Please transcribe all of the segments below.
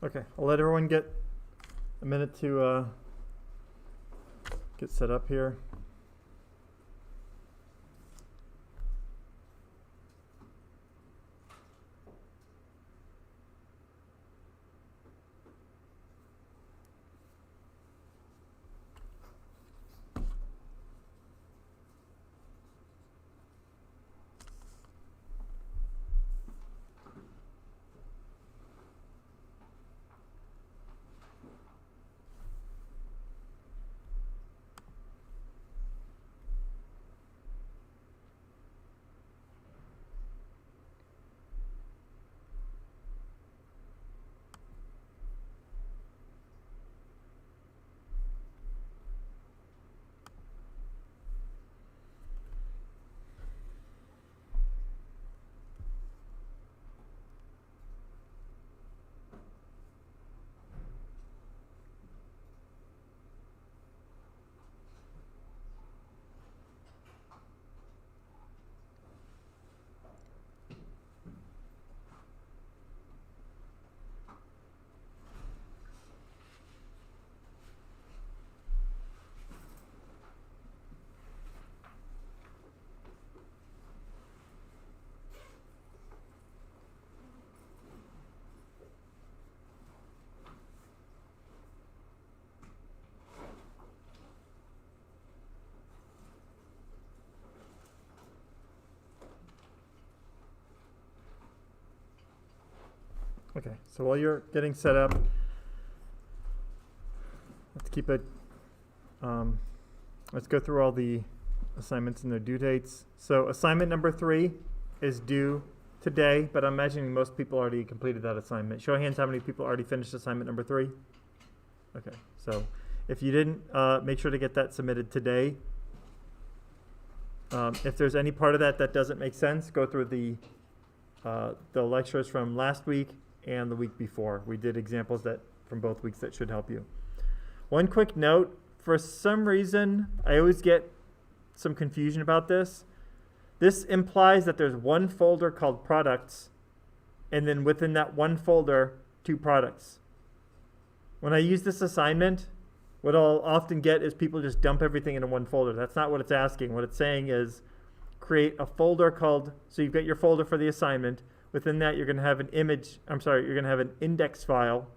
Okay, I'll let everyone get a minute to get set up here. Okay, so while you're getting set up, let's keep it, let's go through all the assignments and their due dates. So assignment number 3 is due today, but I'm imagining most people already completed that assignment. Show of hands how many people already finished assignment number 3. Okay, so if you didn't, make sure to get that submitted today. If there's any part of that that doesn't make sense, go through the lectures from last week and the week before. We did examples that from both weeks that should help you. One quick note, for some reason, I always get some confusion about this. This implies that there's one folder called products, and then within that one folder, 2 products. When I use this assignment, what I'll often get is people just dump everything into one folder. That's not what it's asking. What it's saying is create a folder called, so you've got your folder for the assignment. Within that, you're going to have an image, you're going to have an index file.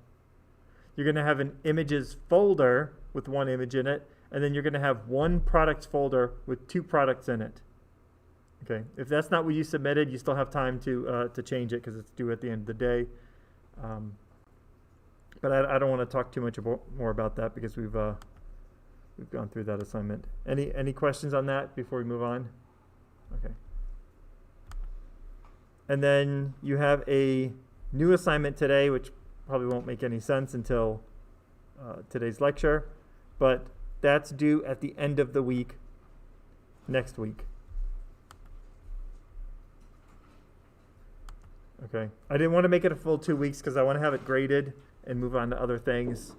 You're going to have an images folder with 1 image in it, and then you're going to have 1 products folder with 2 products in it. Okay, if that's not what you submitted, you still have time to change it because it's due at the end of the day. But I don't want to talk too much more about that because we've gone through that assignment. Any questions on that before we move on? Okay. And then you have a new assignment today, which probably won't make any sense until today's lecture, but that's due at the end of the week, next week. Okay. I didn't want to make it a full 2 weeks because I want to have it graded and move on to other things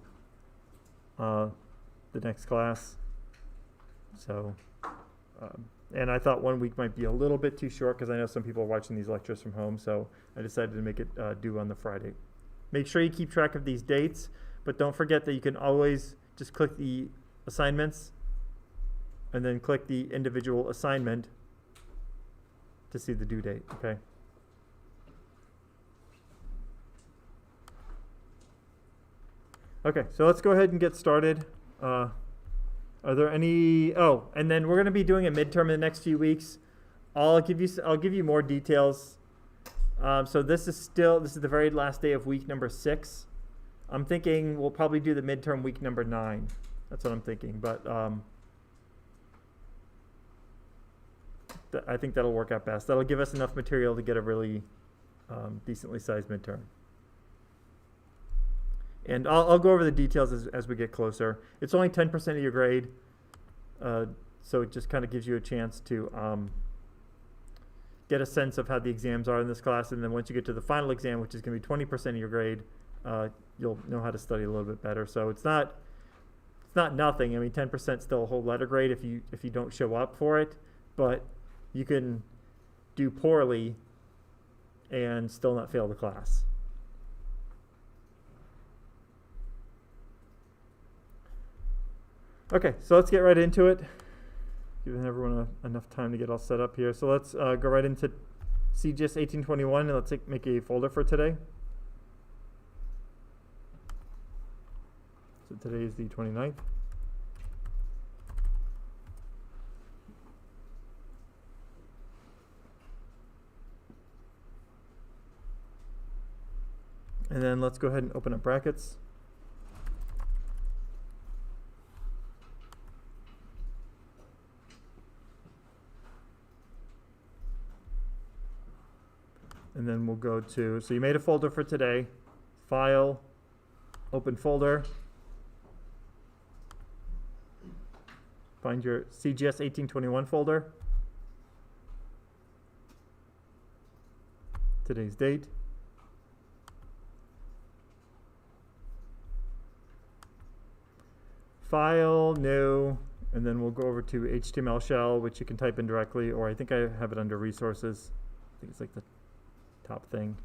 the next class. So, and I thought 1 week might be a little bit too short because I know some people are watching these lectures from home, so I decided to make it due on the Friday. Make sure you keep track of these dates, but don't forget that you can always just click the assignments and then click the individual assignment to see the due date, okay? Okay, so let's go ahead and get started. Are there any? Oh, and then we're going to be doing a midterm in the next few weeks. I'll give you more details. So this is the very last day of week number 6. I'm thinking we'll probably do the midterm week number 9. That's what I'm thinking, but I think that'll work out best. That'll give us enough material to get a really decently sized midterm. And I'll go over the details as we get closer. It's only 10% of your grade, so it just kind of gives you a chance to get a sense of how the exams are in this class. And then once you get to the final exam, which is going to be 20% of your grade, you'll know how to study a little bit better. So it's not nothing. I mean, 10% still a whole letter grade if you don't show up for it, but you can do poorly and still not fail the class. Okay, so let's get right into it. Giving everyone enough time to get all set up here. So let's go right into CGS1821 and let's make a folder for today. So today is the 29th. And then let's go ahead and open up brackets. And then we'll go to, so you made a folder for today, File, Open Folder, find your CGS1821 folder, today's date, File, New, and then we'll go over to HTML shell, which you can type in directly, or I think I have it under Resources. I think it's like the top thing.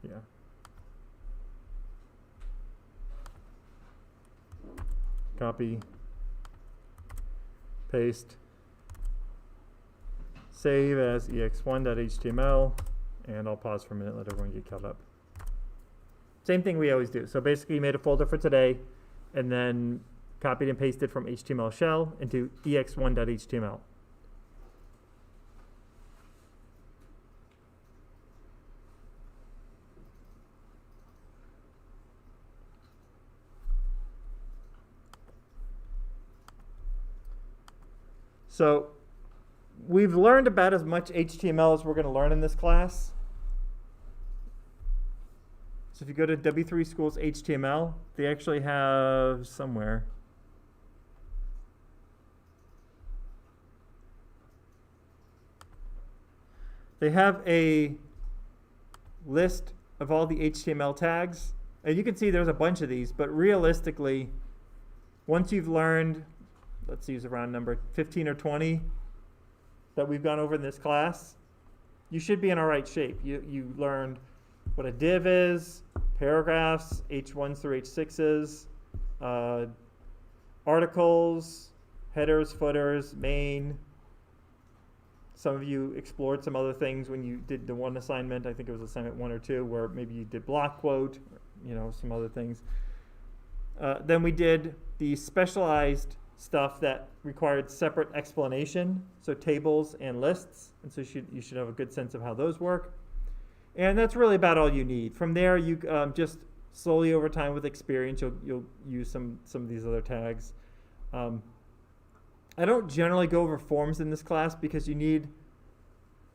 Yeah. Copy. Paste. Save as ex1.html. And I'll pause for a minute, let everyone get caught up. Same thing we always do. So basically you made a folder for today and then copied and pasted from HTML shell into ex1.html. So we've learned about as much HTML as we're going to learn in this class. So if you go to W3 Schools HTML, they actually have somewhere. They have a list of all the HTML tags. And you can see there's a bunch of these, but realistically, once you've learned, let's use a round number, 15 or 20 that we've gone over in this class, you should be in all right shape. You learned what a div is, paragraphs, H1s through H6s, articles, headers, footers, main. Some of you explored some other things when you did the one assignment. I think it was assignment 1 or 2, where maybe you did block quote, some other things. Then we did the specialized stuff that required separate explanation, so tables and lists, and so you should have a good sense of how those work. And that's really about all you need. From there, you just slowly over time with experience, you'll use some of these other tags. I don't generally go over forms in this class because you need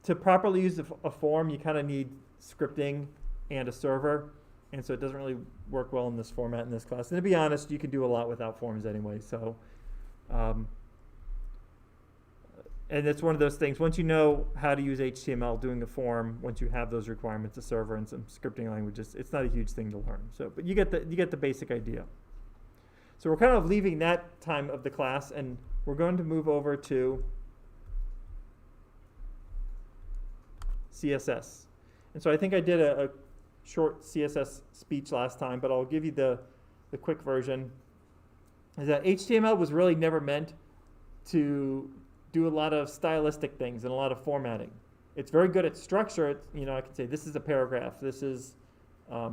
to properly use a form. You kind of need scripting and a server, and so it doesn't really work well in this format in this class. And to be honest, you can do a lot without forms anyway. So, and it's one of those things. Once you know how to use HTML, doing a form, once you have those requirements, a server and some scripting languages, it's not a huge thing to learn. So, but you get the basic idea. So we're kind of leaving that time of the class, and we're going to move over to CSS. And so I think I did a short CSS speech last time, but I'll give you the quick version. Is that HTML was really never meant to do a lot of stylistic things and a lot of formatting. It's very good at structure. I can say this is a paragraph, this is a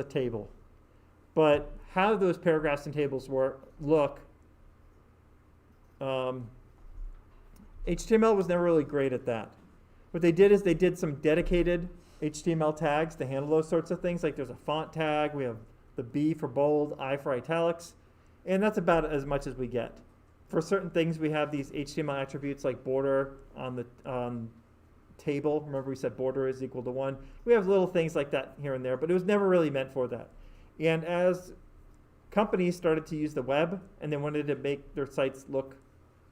table. But how those paragraphs and tables look, HTML was never really great at that. What they did is they did some dedicated HTML tags to handle those sorts of things. Like there's a font tag, we have the B for bold, I for italics, and that's about as much as we get. For certain things, we have these HTML attributes like border on the table. Remember we said border is equal to 1. We have little things like that here and there, but it was never really meant for that. And as companies started to use the web and they wanted to make their sites look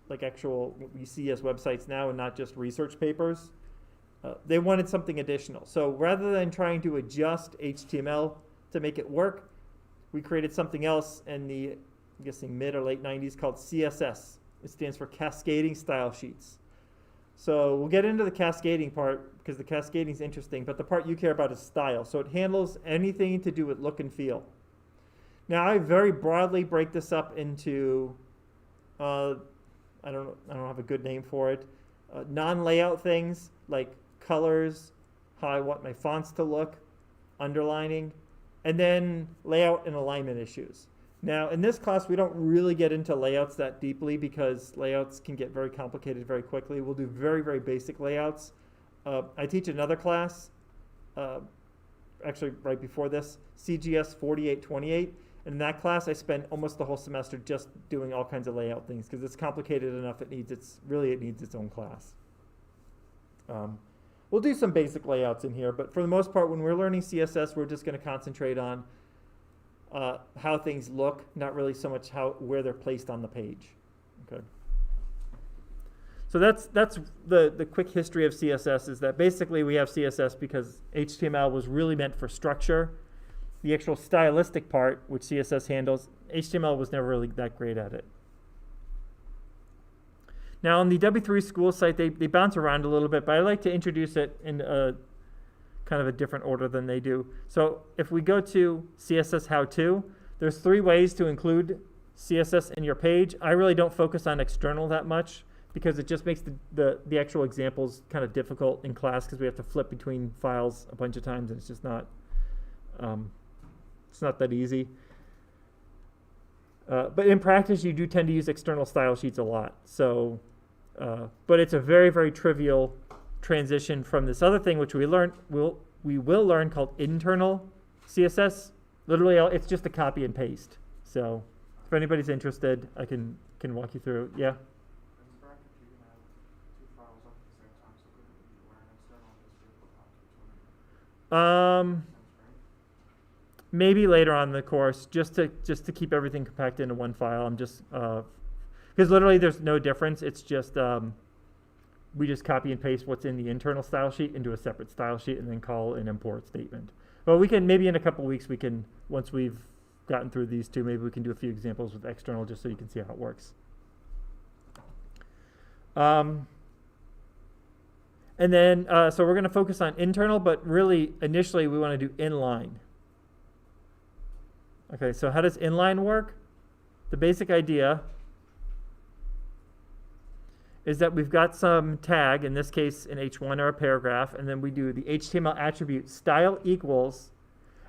like actual, what we see as websites now and not just research papers, they wanted something additional. So rather than trying to adjust HTML to make it work, we created something else in the, I'm guessing, mid or late 90s called CSS. It stands for Cascading Style Sheets. So we'll get into the cascading part because the cascading is interesting, but the part you care about is style. So it handles anything to do with look and feel. Now I very broadly break this up into, I don't have a good name for it, non-layout things like colors, how I want my fonts to look, underlining, and then layout and alignment issues. Now in this class we don't really get into layouts that deeply because layouts can get very complicated very quickly. We'll do very, very basic layouts. I teach another class, actually right before this, CGS1821. In that class, I spend almost the whole semester just doing all kinds of layout things because it's complicated enough. It needs its own class. We'll do some basic layouts in here, but for the most part, when we're learning CSS, we're just going to concentrate on how things look, not really so much where they're placed on the page. Okay. So that's the quick history of CSS. Is that basically we have CSS because HTML was really meant for structure. The actual stylistic part, which CSS handles, HTML was never really that great at it. Now on the W3 School site, they bounce around a little bit, but I like to introduce it in a kind of a different order than they do. So if we go to CSS How-To, there's 3 ways to include CSS in your page. I really don't focus on external that much because it just makes the actual examples kind of difficult in class because we have to flip between files a bunch of times and it's just not that easy. But in practice, you do tend to use external style sheets a lot. So, but it's a very, very trivial transition from this other thing, which we will learn called internal CSS. Literally, it's just a copy and paste. So, if anybody's interested, I can walk you through. Yeah. Maybe later on in the course, just to keep everything compacted into one file. I'm just because literally there's no difference. It's just we just copy and paste what's in the internal style sheet into a separate style sheet and then call an import statement. But we can maybe in a couple weeks once we've gotten through these two, maybe we can do a few examples with external just so you can see how it works. And then so we're going to focus on internal, but really initially we want to do inline. Okay, so how does inline work? The basic idea is that we've got some tag, in this case an H1 or a paragraph, and then we do the HTML attribute style equals,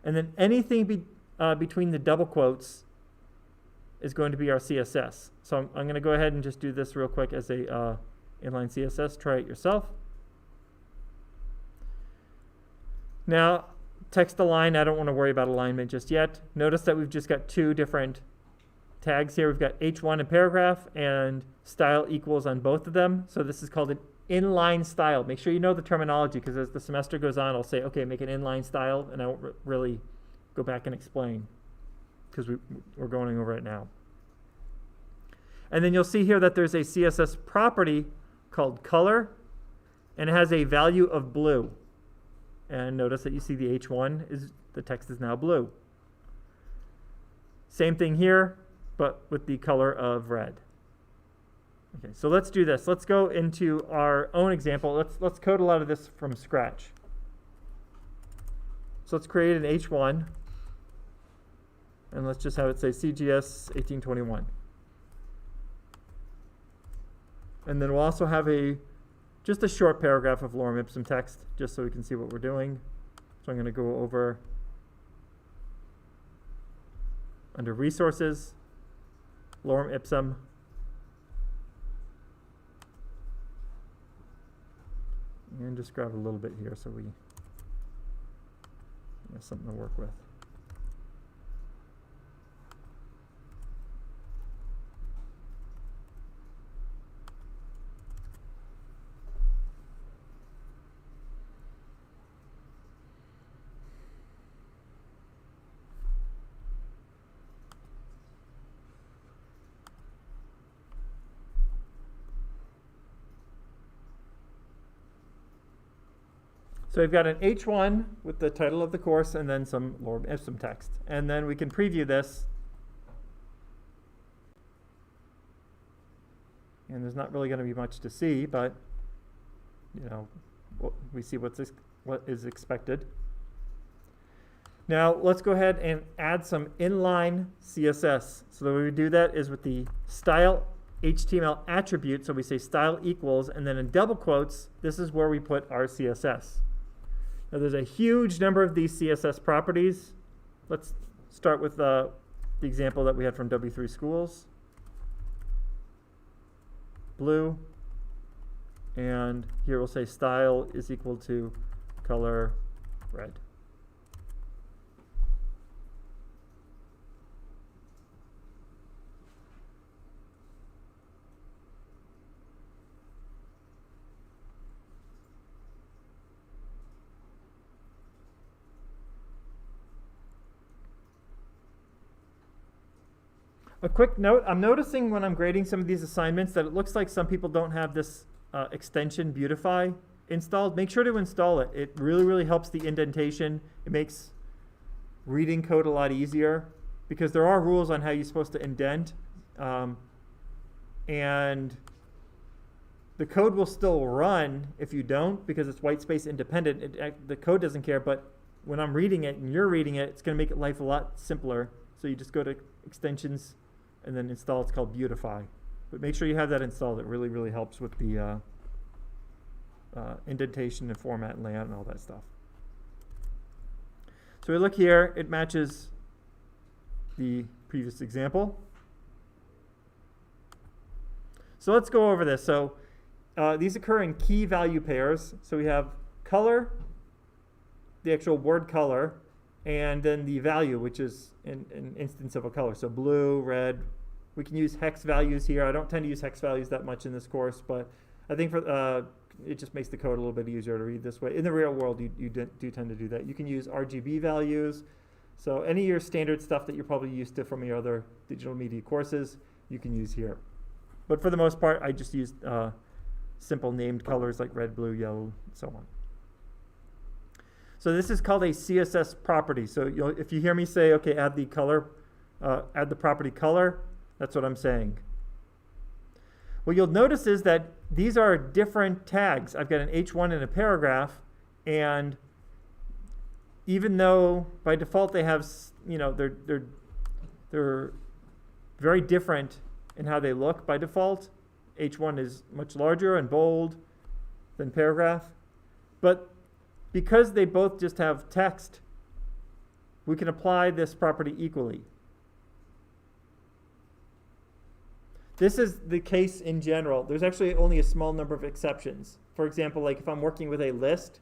and then anything between the double quotes is going to be our CSS. So I'm going to go ahead and just do this real quick as a inline CSS. Try it yourself. Now, text align, I don't want to worry about alignment just yet. Notice that we've just got 2 different tags here. We've got H1 and paragraph and style equals on both of them. So this is called an inline style. Make sure you know the terminology because as the semester goes on, I'll say, okay, make an inline style, and I won't really go back and explain because we're going over it now. And then you'll see here that there's a CSS property called color, and it has a value of blue. And notice that you see the H1 the text is now blue. Same thing here, but with the color of red. Okay, so let's do this. Let's go into our own example. Let's code a lot of this from scratch. So let's create an H1, and let's just have it say CGS1821. And then we'll also have just a short paragraph of lorem ipsum text, just so we can see what we're doing. So I'm going to go over under resources, lorem ipsum, and just grab a little bit here so we have something to work with. So we've got an H1 with the title of the course and then some lorem ipsum text. And then we can preview this. And there's not really going to be much to see, but we see what is expected. Now let's go ahead and add some inline CSS. So the way we do that is with the style HTML attribute. So we say style equals, and then in double quotes, this is where we put our CSS. Now there's a huge number of these CSS properties. Let's start with the example that we had from W3 Schools. Blue. And here we'll say style is equal to color red. A quick note, I'm noticing when I'm grading some of these assignments that it looks like some people don't have this extension Beautify installed. Make sure to install it. It really, really helps the indentation. It makes reading code a lot easier because there are rules on how you're supposed to indent. And the code will still run if you don't because it's white space independent. The code doesn't care, but when I'm reading it and you're reading it, it's going to make life a lot simpler. So you just go to extensions and then install. It's called Beautify. But make sure you have that installed. It really, really helps with the indentation and format and layout and all that stuff. So we look here. It matches the previous example. So let's go over this. So these occur in key value pairs. So we have color, the actual word color, and then the value, which is an instance of a color. So blue, red. We can use hex values here. I don't tend to use hex values that much in this course, but I think for it just makes the code a little bit easier to read this way. In the real world, you do tend to do that. You can use RGB values. So any of your standard stuff that you're probably used to from your other digital media courses, you can use here. But for the most part, I just used simple named colors like red, blue, yellow, and so on. So this is called a CSS property. So if you hear me say, okay, add the color, add the property color, that's what I'm saying. What you'll notice is that these are different tags. I've got an H1 and a paragraph, and even though by default they have, they're very different in how they look by default. H1 is much larger and bold than paragraph, but because they both just have text, we can apply this property equally. This is the case in general. There's actually only a small number of exceptions. For example, like if I'm working with a list,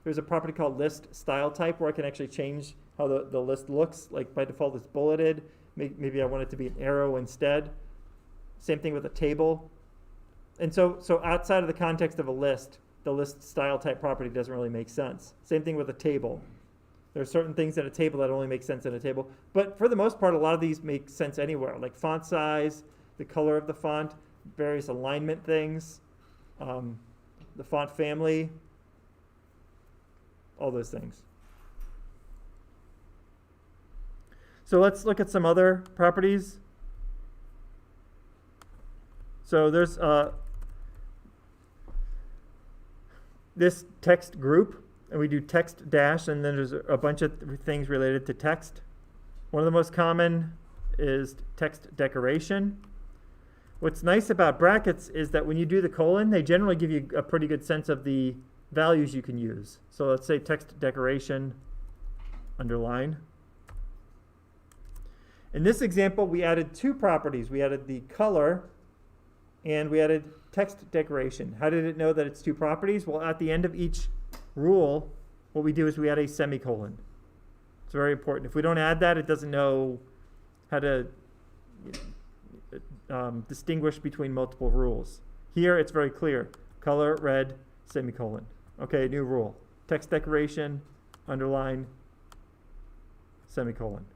there's a property called list style type where I can actually change how the list looks. Like by default it's bulleted. Maybe I want it to be an arrow instead. Same thing with a table. And so outside of the context of a list, the list style type property doesn't really make sense. Same thing with a table. There are certain things in a table that only make sense in a table. But for the most part, a lot of these make sense anywhere, like font size, the color of the font, various alignment things, the font family, all those things. So let's look at some other properties. So there's this text group, and we do text dash, and then there's a bunch of things related to text. One of the most common is text decoration. What's nice about brackets is that when you do the colon, they generally give you a pretty good sense of the values you can use. So let's say text decoration, underline. In this example, we added two properties. We added the color, and we added text decoration. How did it know that it's two properties? Well, at the end of each rule, what we do is we add a semicolon. It's very important. If we don't add that, it doesn't know how to distinguish between multiple rules. Here, it's very clear. Color, red, semicolon. Okay, new rule. Text decoration, underline, semicolon.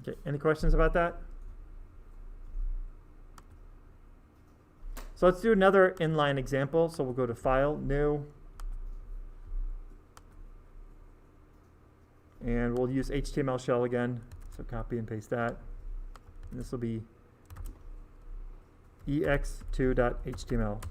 Okay, any questions about that? So let's do another inline example. So we'll go to File, New. And we'll use HTML shell again. So copy and paste that. And this will be ex2.html.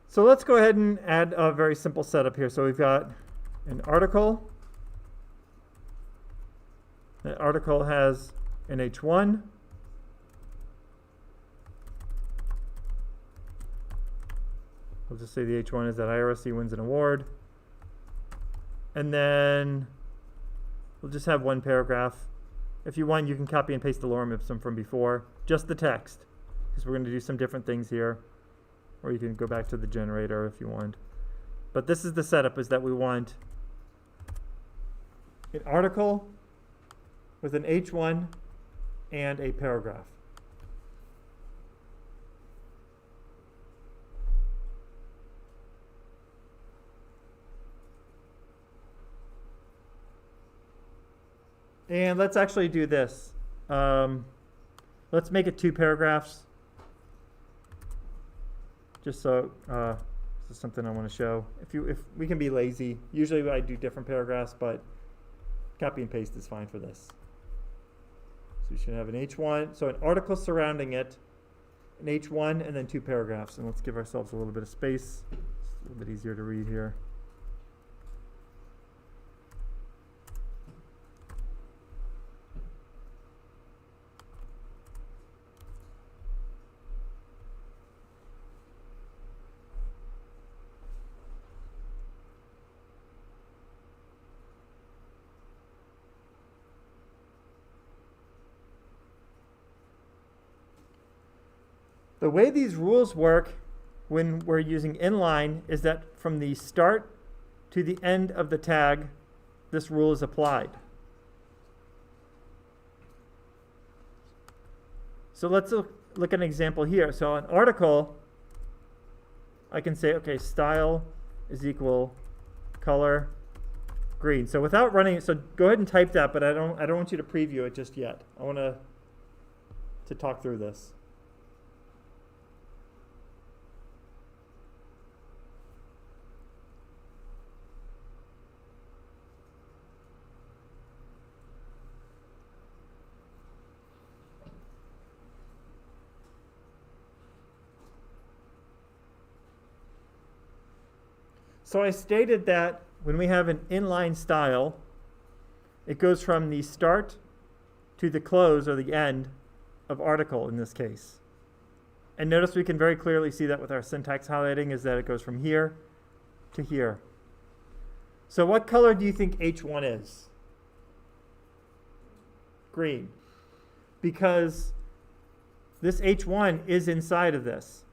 So let's go ahead and add a very simple setup here. So we've got an article. That article has an H1. We'll just say the H1 is that IRC wins an award. And then we'll just have one paragraph. If you want, you can copy and paste the lorem ipsum from before, just the text, because we're going to do some different things here. Or you can go back to the generator if you want. But this is the setup, is that we want an article with an H1 and a paragraph. And let's actually do this. Let's make it 2 paragraphs. Just so this is something I want to show. If we can be lazy, usually I do different paragraphs, but copy and paste is fine for this. So you should have an H1, so an article surrounding it, an H1, and then 2 paragraphs. And let's give ourselves a little bit of space. It's a little bit easier to read here. The way these rules work when we're using inline is that from the start to the end of the tag, this rule is applied. So let's look at an example here. So an article, I can say, okay, style is equal color green. So without running, so go ahead and type that, but I don't want you to preview it just yet. I want to talk through this. So I stated that when we have an inline style, it goes from the start to the close or the end of article in this case. And notice we can very clearly see that with our syntax highlighting, is that it goes from here to here. So what color do you think H1 is? Green. Because this H1 is inside of this.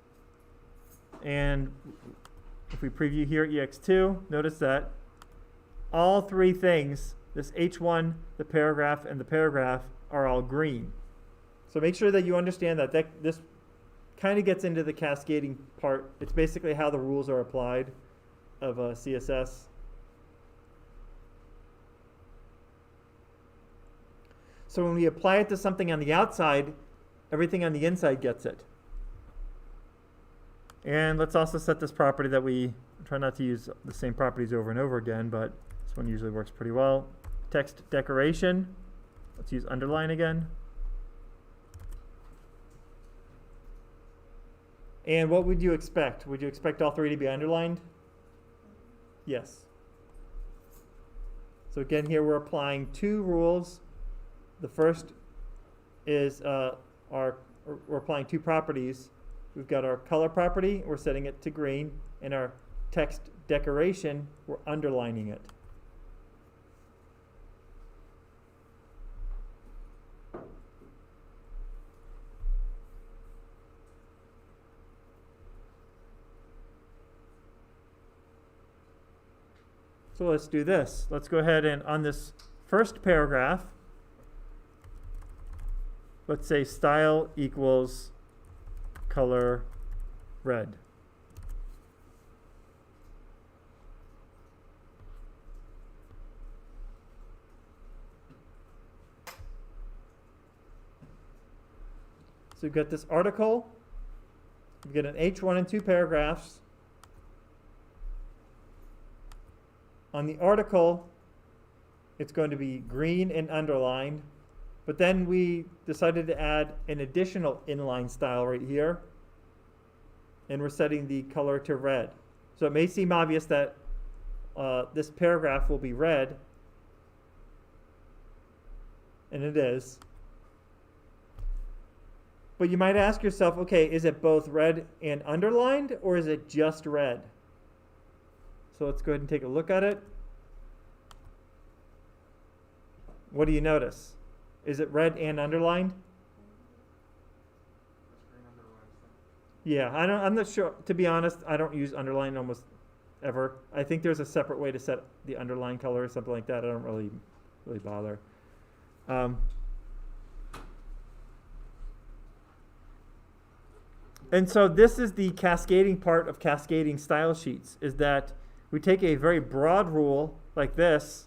And if we preview here ex2, notice that all 3 things, this H1, the paragraph, and the paragraph, are all green. So make sure that you understand that this kind of gets into the cascading part. It's basically how the rules are applied of CSS. So when we apply it to something on the outside, everything on the inside gets it. And let's also set this property that we try not to use the same properties over and over again, but this one usually works pretty well. Text decoration. Let's use underline again. And what would you expect? Would you expect all 3 to be underlined? Yes. So again, here we're applying 2 rules. The first is we're applying 2 properties. We've got our color property, we're setting it to green, and our text decoration, we're underlining it. So let's do this. Let's go ahead and on this first paragraph, let's say style equals color red. So we've got this article, we get an H1 and 2 paragraphs. On the article, it's going to be green and underlined, but then we decided to add an additional inline style right here, and we're setting the color to red. So it may seem obvious that this paragraph will be red, and it is. But you might ask yourself, okay, is it both red and underlined, or is it just red? So let's go ahead and take a look at it. What do you notice? Is it red and underlined? Yeah, I'm not sure. To be honest, I don't use underline almost ever. I think there's a separate way to set the underline color or something like that. I don't really bother. And so this is the cascading part of cascading style sheets, is that we take a very broad rule like this,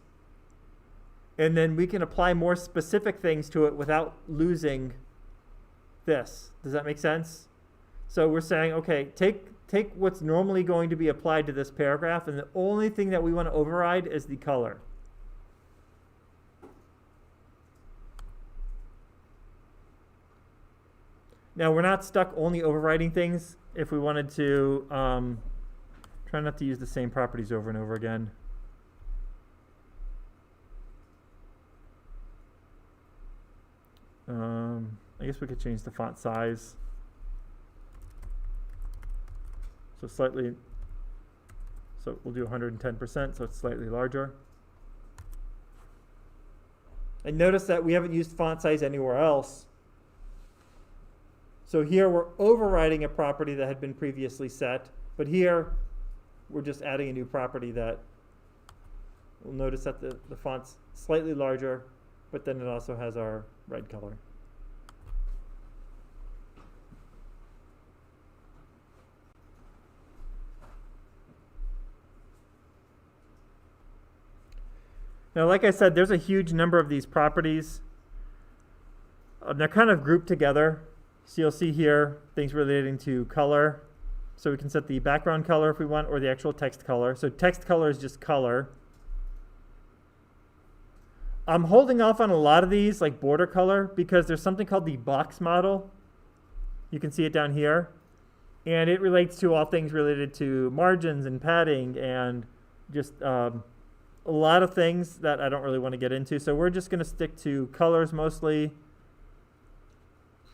and then we can apply more specific things to it without losing this. Does that make sense? So we're saying, okay, take what's normally going to be applied to this paragraph, and the only thing that we want to override is the color. Now, we're not stuck only overriding things. If we wanted to, try not to use the same properties over and over again. I guess we could change the font size. So we'll do 110%, so it's slightly larger. And notice that we haven't used font size anywhere else. So here we're overriding a property that had been previously set, but here we're just adding a new property that we'll notice that the font's slightly larger, but then it also has our red color. Now, like I said, there's a huge number of these properties. They're kind of grouped together. So you'll see here things relating to color. So we can set the background color if we want, or the actual text color. So text color is just color. I'm holding off on a lot of these, like border color, because there's something called the box model. You can see it down here. And it relates to all things related to margins and padding and just a lot of things that I don't really want to get into. So we're just going to stick to colors mostly.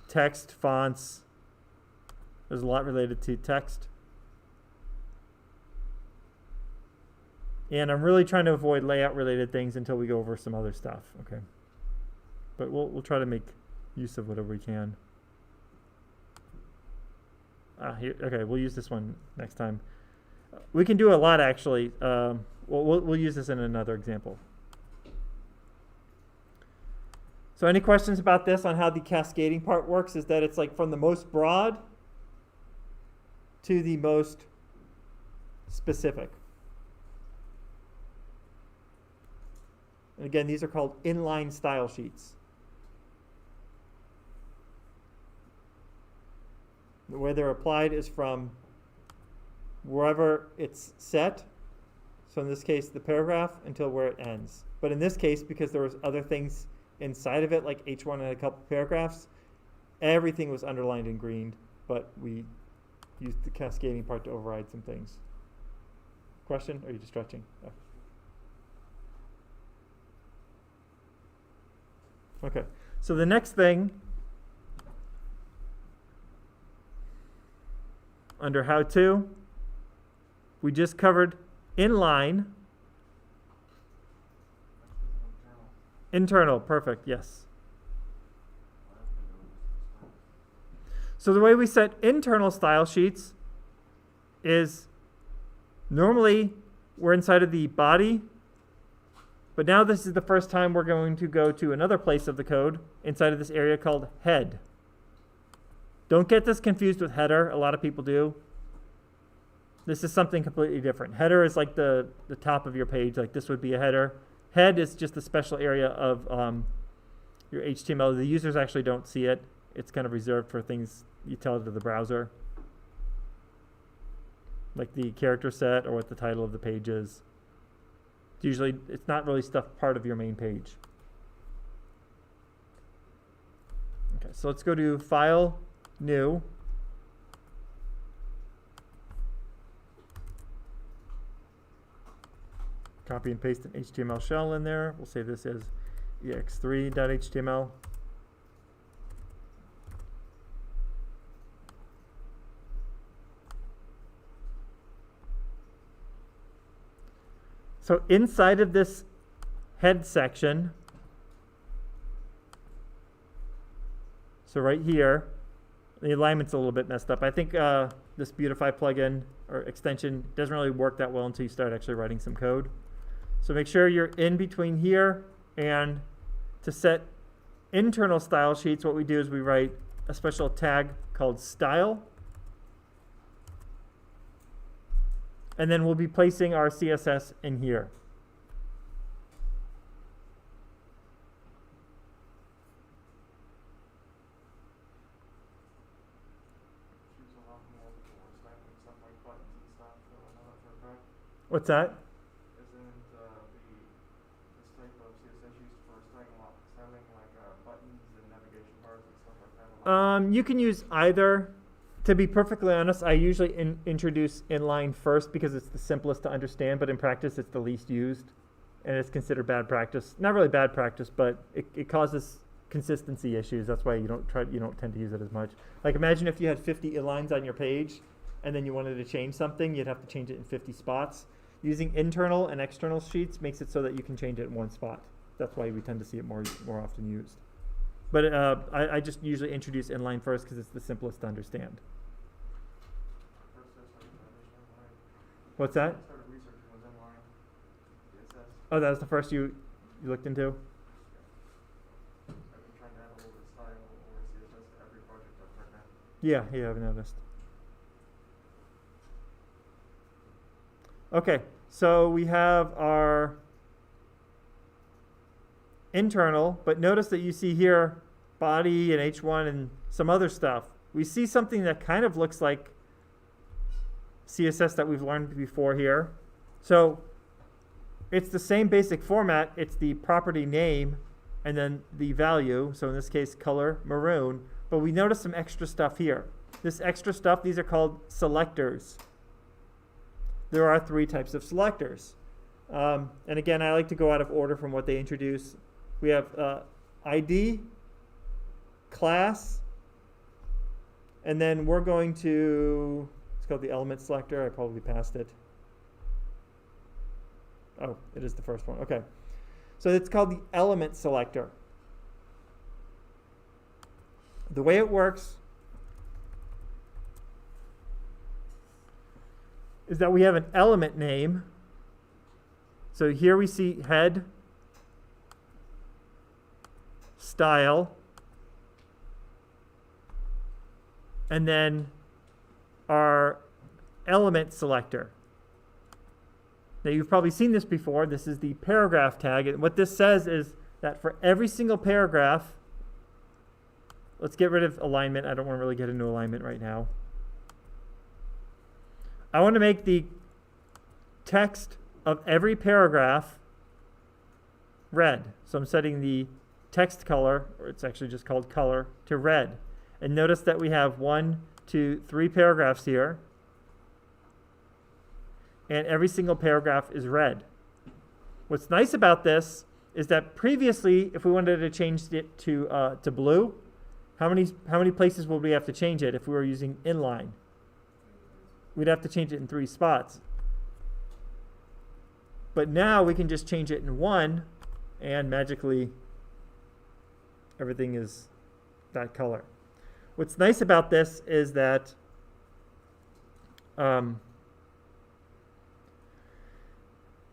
Text, fonts. There's a lot related to text. And I'm really trying to avoid layout related things until we go over some other stuff. Okay. But we'll try to make use of whatever we can. Here, okay, we'll use this one next time. We can do a lot actually. We'll use this in another example. So any questions about this on how the cascading part works? Is that it's like from the most broad to the most specific. And again, these are called inline style sheets. The way they're applied is from wherever it's set, so in this case the paragraph, until where it ends. But in this case, because there was other things inside of it, like H1 and a couple paragraphs, everything was underlined in green, but we used the cascading part to override some things. Question? Or are you just stretching? Oh. Okay, so the next thing under how to, we just covered inline. Internal, perfect, yes. So the way we set internal style sheets is normally we're inside of the body, but now this is the first time we're going to go to another place of the code inside of this area called head. Don't get this confused with header. A lot of people do. This is something completely different. Header is like the top of your page. Like this would be a header. Head is just a special area of your HTML. The users actually don't see it. It's kind of reserved for things you tell it to the browser, like the character set or what the title of the page is. Usually, it's not really stuff part of your main page. Okay, so let's go to File, New. Copy and paste an HTML shell in there. We'll say this is ex3.html. So inside of this head section, so right here, the alignment's a little bit messed up. I think this Beautify plugin or extension doesn't really work that well until you start actually writing some code. So make sure you're in between here, and to set internal style sheets, what we do is we write a special tag called style. And then we'll be placing our CSS in here. What's that? Isn't this type of CSS used for styling like buttons and navigation bars and stuff like that? You can use either. To be perfectly honest, I usually introduce inline first because it's the simplest to understand, but in practice it's the least used, and it's considered bad practice. Not really bad practice, but it causes consistency issues. That's why you don't tend to use it as much. Like imagine if you had 50 inlines on your page, and then you wanted to change something, you'd have to change it in 50 spots. Using internal and external sheets makes it so that you can change it in one spot. That's why we tend to see it more often used. But I just usually introduce inline first because it's the simplest to understand. What's that? I started researching was inline CSS. Oh, that was the first you looked into? I've been trying to add a little bit of style or CSS to every project I've worked on. Yeah, I've noticed. Okay, so we have our internal, but notice that you see here body and H1 and some other stuff. We see something that kind of looks like CSS that we've learned before here. So it's the same basic format. It's the property name and then the value. So in this case, color maroon. But we notice some extra stuff here. This extra stuff, these are called selectors. There are 3 types of selectors. And again, I like to go out of order from what they introduce. We have ID, class, and then we're going to, it's called the element selector. I probably passed it. Oh, it is the first one. Okay. So it's called the element selector. The way it works is that we have an element name. So here we see head, style, and then our element selector. Now you've probably seen this before. This is the paragraph tag. And what this says is that for every single paragraph, let's get rid of alignment. I don't want to really get into alignment right now. I want to make the text of every paragraph red. So I'm setting the text color, or it's actually just called color, to red. And notice that we have 1, 2, 3 paragraphs here. And every single paragraph is red. What's nice about this is that previously, if we wanted to change it to blue, how many places would we have to change it if we were using inline? We'd have to change it in 3 spots. But now we can just change it in 1, and magically everything is that color. What's nice about this is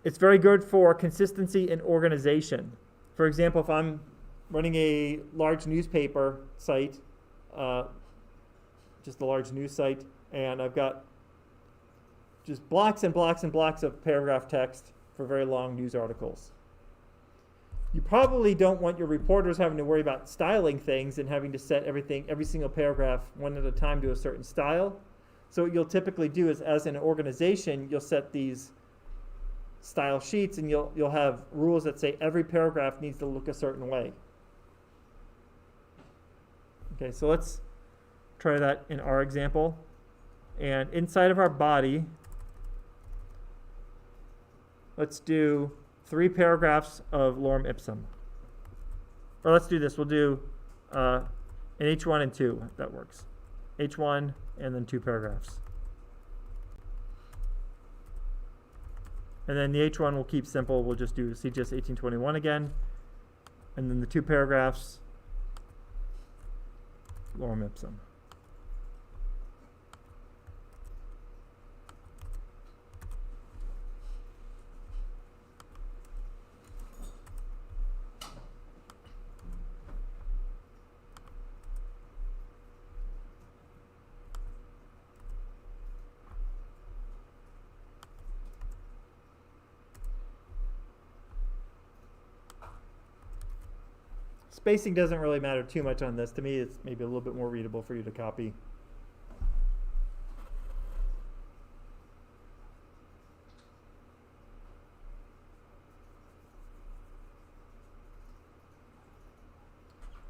It's very good for consistency and organization. For example, if I'm running a large newspaper site, just a large news site, and I've got just blocks and blocks and blocks of paragraph text for very long news articles. You probably don't want your reporters having to worry about styling things and having to set everything, every single paragraph one at a time to a certain style. So what you'll typically do is, as an organization, you'll set these style sheets, and you'll have rules that say every paragraph needs to look a certain way. Okay, so let's try that in our example. And inside of our body, let's do 3 paragraphs of lorem ipsum. Or let's do this. We'll do an H1 and 2. That works. H1 and then 2 paragraphs. And then the H1 we'll keep simple. We'll just do CGS1821 again. And then the 2 paragraphs, lorem ipsum. Spacing doesn't really matter too much on this. To me, it's maybe a little bit more readable for you to copy.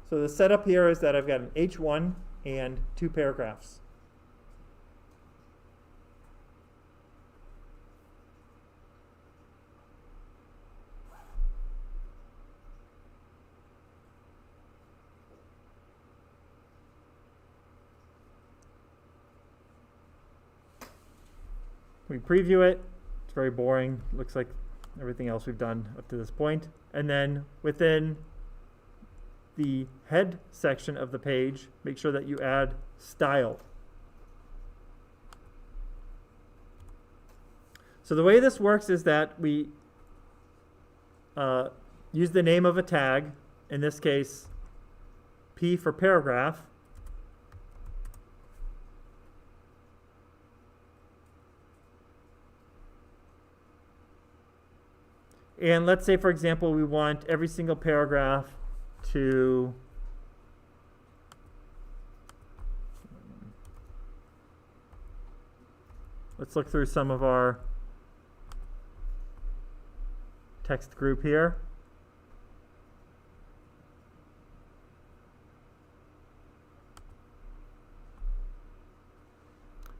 So the setup here is that I've got an H1 and 2 paragraphs. We preview it. It's very boring. Looks like everything else we've done up to this point. And then within the head section of the page, make sure that you add style. So the way this works is that we use the name of a tag, in this case P for paragraph. And let's say, for example, we want every single paragraph to let's look through some of our text group here.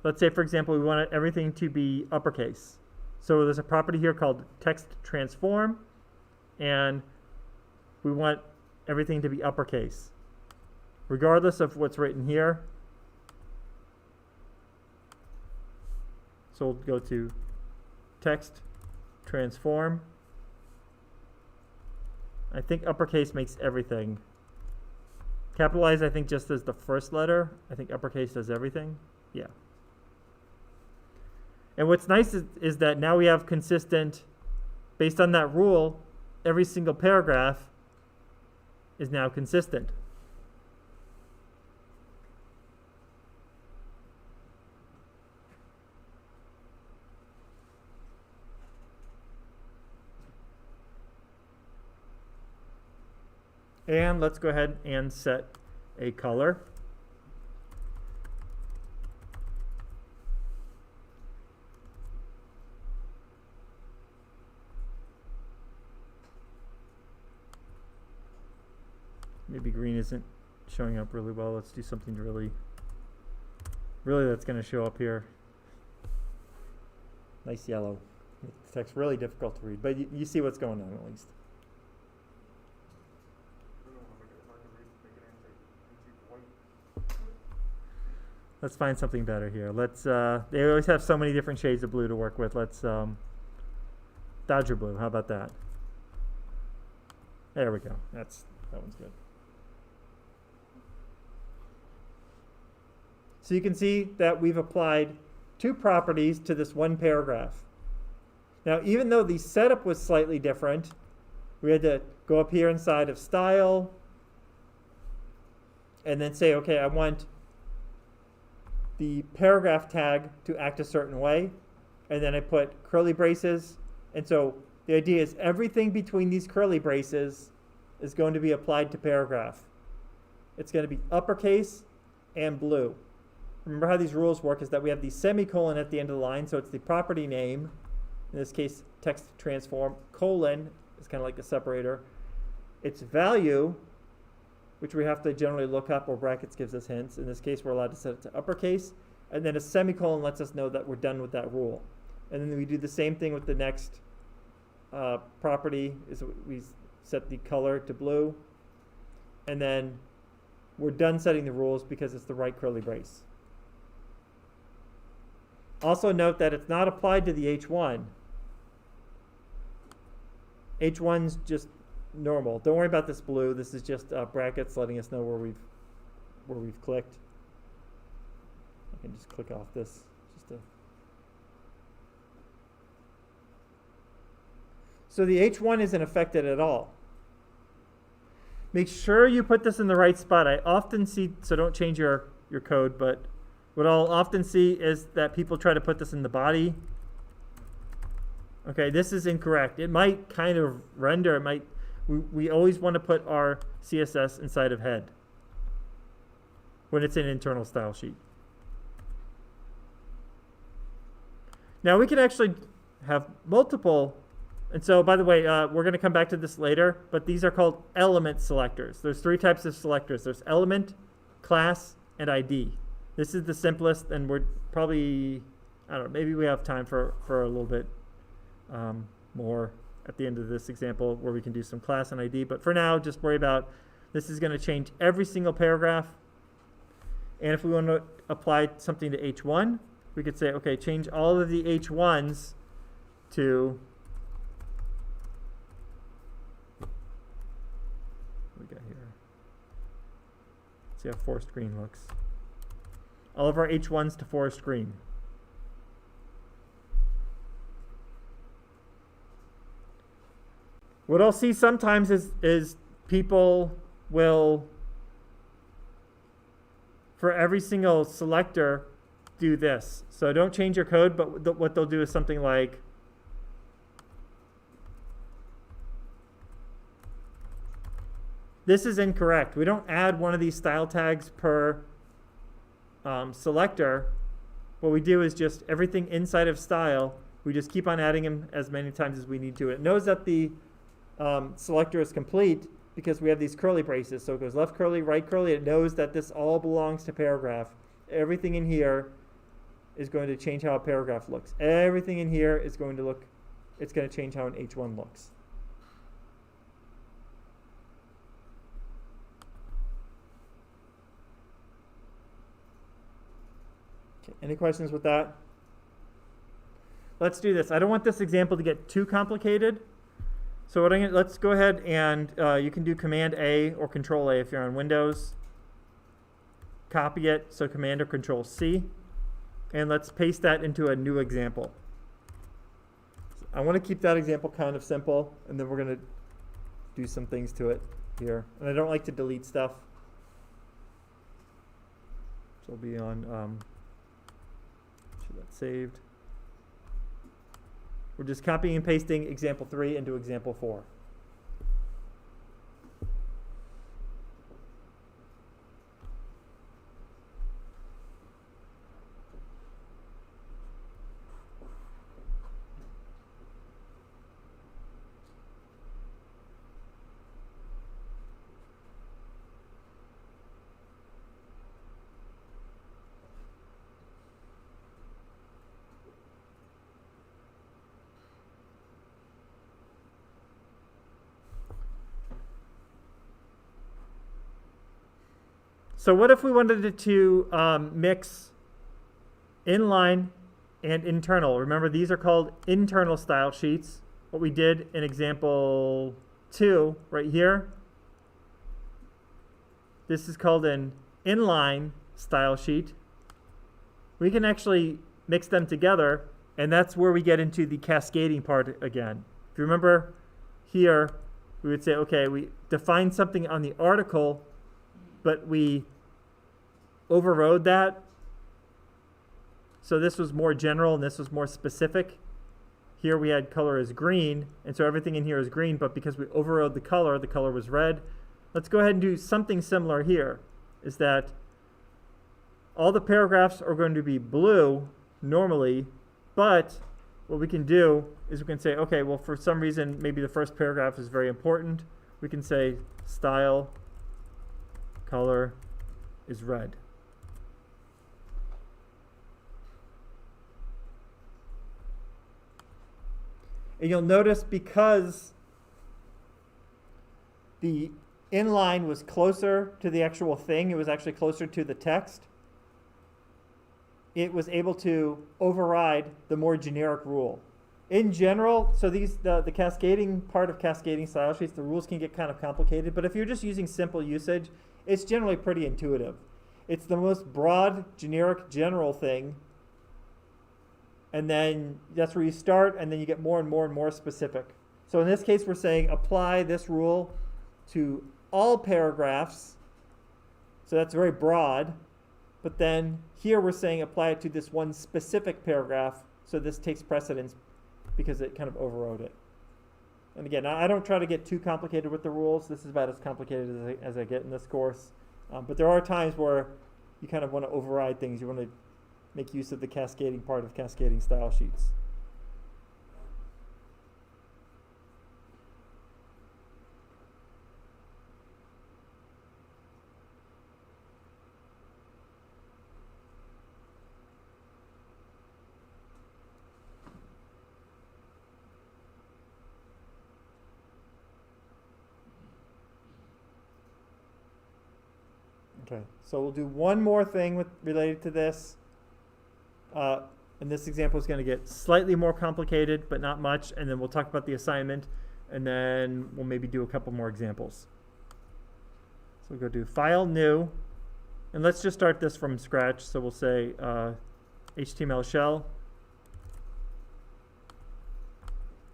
Let's say, for example, we want everything to be uppercase. So there's a property here called text transform, and we want everything to be uppercase, regardless of what's written here. So we'll go to text transform. I think uppercase makes everything. Capitalize, I think, just does the first letter. I think uppercase does everything. Yeah. And what's nice is that now we have consistent, based on that rule, every single paragraph is now consistent. And let's go ahead and set a color. Maybe green isn't showing up really well. Let's do something to really that's going to show up here. Nice yellow. The text really difficult to read, but you see what's going on at least. Let's find something better here. Let's. They always have so many different shades of blue to work with. Let's Dodger blue. How about that? There we go. That one's good. So you can see that we've applied 2 properties to this one paragraph. Now, even though the setup was slightly different, we had to go up here inside of style and then say, okay, I want the paragraph tag to act a certain way. And then I put curly braces. And so the idea is everything between these curly braces is going to be applied to paragraph. It's going to be uppercase and blue. Remember how these rules work is that we have the semicolon at the end of the line, so it's the property name, in this case text transform, colon is kind of like a separator. It's value, which we have to generally look up, or brackets gives us hints. In this case, we're allowed to set it to uppercase, and then a semicolon lets us know that we're done with that rule. And then we do the same thing with the next property, is we set the color to blue, and then we're done setting the rules because it's the right curly brace. Also note that it's not applied to the H1. H1's just normal. Don't worry about this blue. This is just brackets letting us know where we've clicked. I can just click off this. So the H1 isn't affected at all. Make sure you put this in the right spot. I often see, so don't change your code, but what I'll often see is that people try to put this in the body. Okay, this is incorrect. It might kind of render, it might, we always want to put our CSS inside of head when it's an internal style sheet. Now we can actually have multiple, and so by the way, we're going to come back to this later, but these are called element selectors. There's three types of selectors. There's element, class, and ID. This is the simplest, and we're probably, I don't know, maybe we have time for a little bit more at the end of this example where we can do some class and ID. But for now, just worry about this is going to change every single paragraph. And if we want to apply something to H1, we could say, okay, change all of the H1s to, what we got here? Let's see how forest green looks. All of our H1s to forest green. What I'll see sometimes is people will, for every single selector, do this. So don't change your code, but what they'll do is something like, this is incorrect. We don't add one of these style tags per selector. What we do is just everything inside of style, we just keep on adding them as many times as we need to. It knows that the selector is complete because we have these curly braces. So it goes left curly, right curly. It knows that this all belongs to paragraph. Everything in here is going to change how a paragraph looks. Everything in here is going to look, it's going to change how an H1 looks. Okay, any questions with that? Let's do this. I don't want this example to get too complicated. So what let's go ahead and you can do Command A or Control A if you're on Windows. Copy it, so Command or Control C. And let's paste that into a new example. I want to keep that example kind of simple, and then we're going to do some things to it here. And I don't like to delete stuff. So it'll be on, should that saved. We're just copying and pasting example 3 into example 4. So what if we wanted to mix inline and internal? Remember, these are called internal style sheets. What we did in example 2 right here, this is called an inline style sheet. We can actually mix them together And that's where we get into the cascading part again. If you remember here, we would say, okay, we define something on the article, but we overrode that. So this was more general and this was more specific. Here we had color as green, and so everything in here is green, but because we overrode the color was red. Let's go ahead and do something similar here, is that all the paragraphs are going to be blue normally, but what we can do is we can say, okay, well, for some reason, maybe the first paragraph is very important. We can say style color is red. And you'll notice because the inline was closer to the actual thing, it was actually closer to the text, it was able to override the more generic rule. In general, so the cascading part of cascading style sheets, the rules can get kind of complicated, but if you're just using simple usage, it's generally pretty intuitive. It's the most broad, generic, general thing, and then that's where you start, and then you get more and more and more specific. So in this case, we're saying apply this rule to all paragraphs. So that's very broad. But then here we're saying apply it to this one specific paragraph. So this takes precedence because it kind of overrode it. And again, I don't try to get too complicated with the rules. This is about as complicated as I get in this course. But there are times where you kind of want to override things. You want to make use of the cascading part of cascading style sheets. Okay, so we'll do one more thing related to this. And this example is going to get slightly more complicated, but not much. And then we'll talk about the assignment, and then we'll maybe do a couple more examples. So we'll go do File, New, and let's just start this from scratch. So we'll say HTML shell.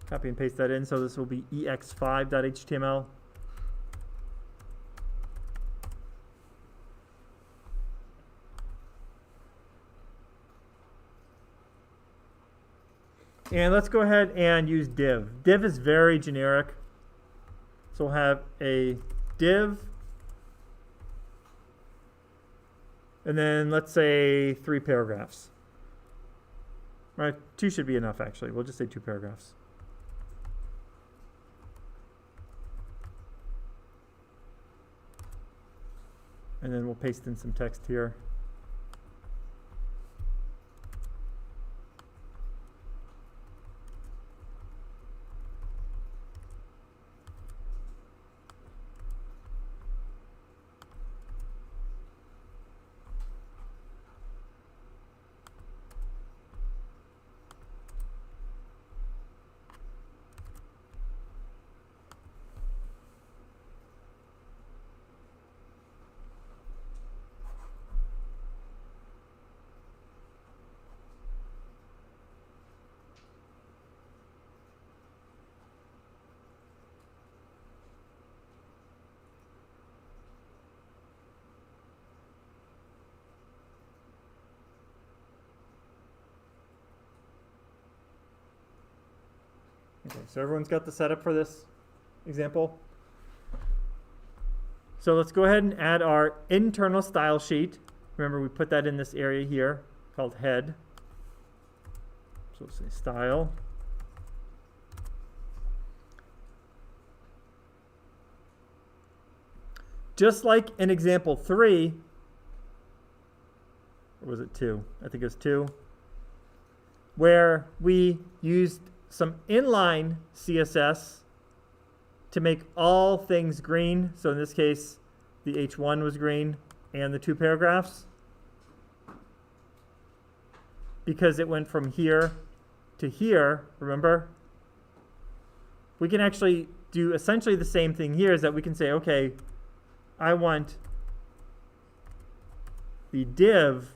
Copy and paste that in. So this will be ex5.html. And let's go ahead and use div. Div is very generic. So we'll have a div. And then let's say 3 paragraphs. Right, 2 should be enough actually. We'll just say 2 paragraphs. And then we'll paste in some text here. Okay, so everyone's got the setup for this example. So let's go ahead and add our internal style sheet. Remember, we put that in this area here called head. So we'll say style. Just like in example 3, or was it 2? I think it was 2, where we used some inline CSS to make all things green. So in this case, the H1 was green and the 2 paragraphs, because it went from here to here, remember? We can actually do essentially the same thing here, is that we can say, okay, I want the div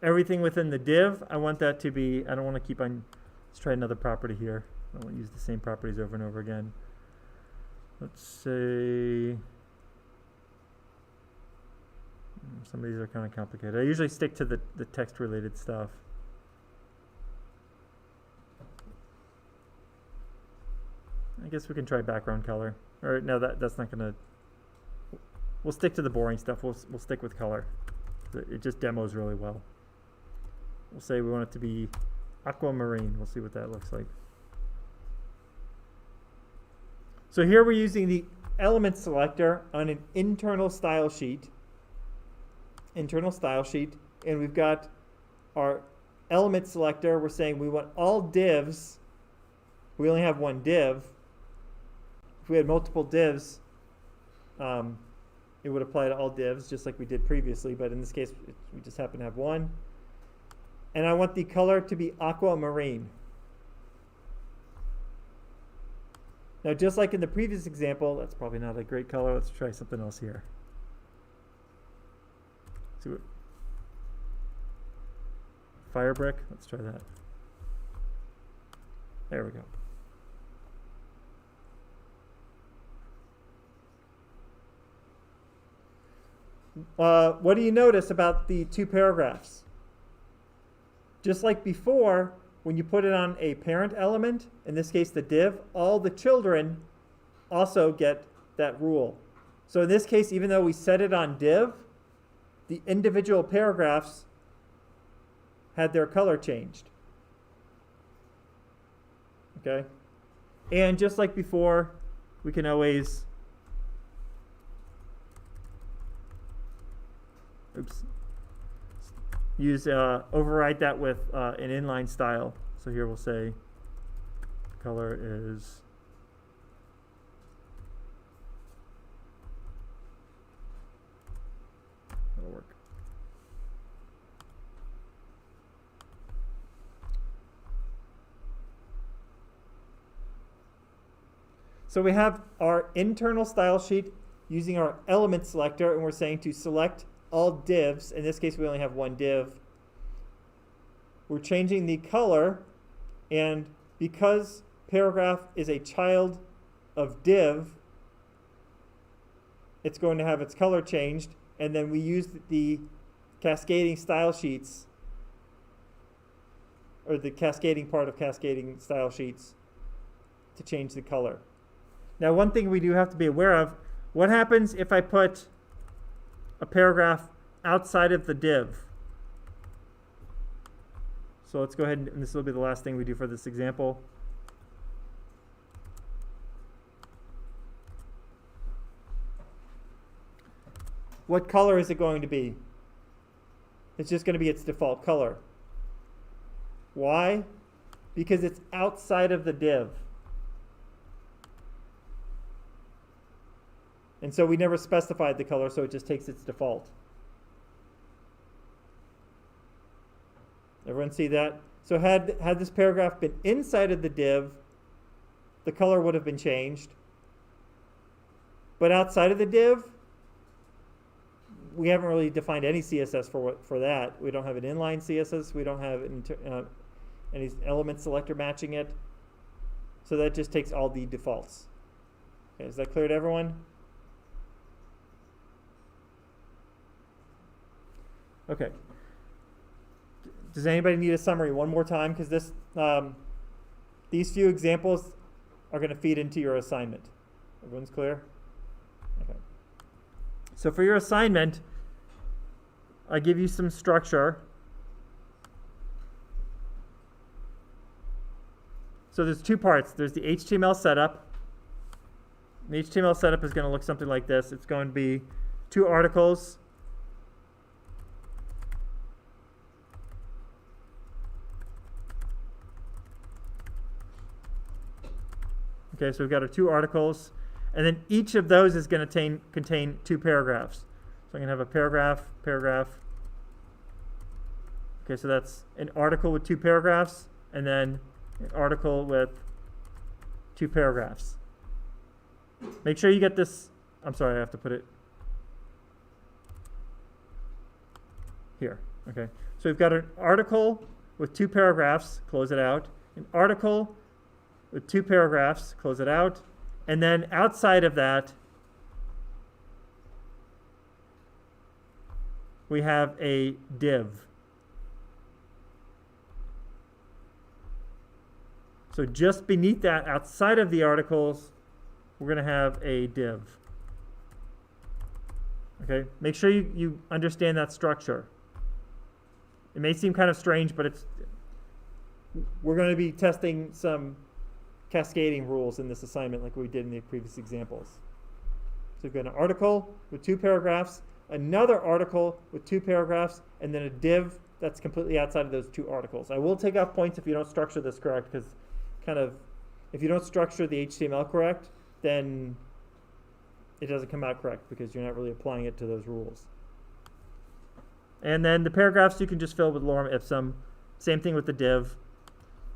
everything within the div, I want that to be, I don't want to keep on, let's try another property here. I don't want to use the same properties over and over again. Let's say, some of these are kind of complicated. I usually stick to the text related stuff. I guess we can try background color. Or no, that's not gonna, we'll stick to the boring stuff. We'll stick with color. It just demos really well. We'll say we want it to be aquamarine. We'll see what that looks like. So here we're using the element selector on an internal style sheet. And we've got our element selector. We're saying we want all divs. We only have one div. If we had multiple divs, it would apply to all divs just like we did previously, but in this case we just happen to have one. And I want the color to be aquamarine. Now just like in the previous example, that's probably not a great color. Let's try something else here. See what, fire brick, let's try that. There we go. What do you notice about the two paragraphs? Just like before, when you put it on a parent element, in this case the div, all the children also get that rule. So in this case, even though we set it on div, the individual paragraphs had their color changed. Okay? And just like before, we can always override that with an inline style. So here we'll say color is that'll work. So we have our internal style sheet using our element selector, and we're saying to select all divs. In this case, we only have one div. We're changing the color, and because paragraph is a child of div, it's going to have its color changed, and then we use the cascading style sheets, or the cascading part of cascading style sheets, to change the color. Now, one thing we do have to be aware of, what happens if I put a paragraph outside of the div? So let's go ahead, and this will be the last thing we do for this example. What color is it going to be? It's just going to be its default color. Why? Because it's outside of the div. And so we never specified the color, so it just takes its default. Everyone see that? So had this paragraph been inside of the div, the color would have been changed. But outside of the div, we haven't really defined any CSS for that. We don't have an inline CSS. We don't have any element selector matching it. So that just takes all the defaults. Okay, is that clear to everyone? Okay. Does anybody need a summary one more time? Because this, these few examples are going to feed into your assignment. Everyone's clear? Okay. So for your assignment, I give you some structure. So there's two parts. There's the HTML setup. The HTML setup is going to look something like this. It's going to be two articles. Okay, so we've got our two articles, and then each of those is going to contain two paragraphs. So I'm going to have a paragraph. Okay, so that's an article with two paragraphs, and then an article with two paragraphs. Make sure you get this. I'm sorry, I have to put it here. Okay, so we've got an article with 2 paragraphs, close it out. An article with 2 paragraphs, close it out. And then outside of that, we have a div. So just beneath that, outside of the articles, we're going to have a div. Okay, make sure you understand that structure. It may seem kind of strange, but we're going to be testing some cascading rules in this assignment like we did in the previous examples. So we've got an article with 2 paragraphs, another article with 2 paragraphs, and then a div that's completely outside of those 2 articles. I will take off points if you don't structure this correct, because if you don't structure the HTML correct, then it doesn't come out correct because you're not really applying it to those rules. And then the paragraphs you can just fill with lorem ipsum. Same thing with the div.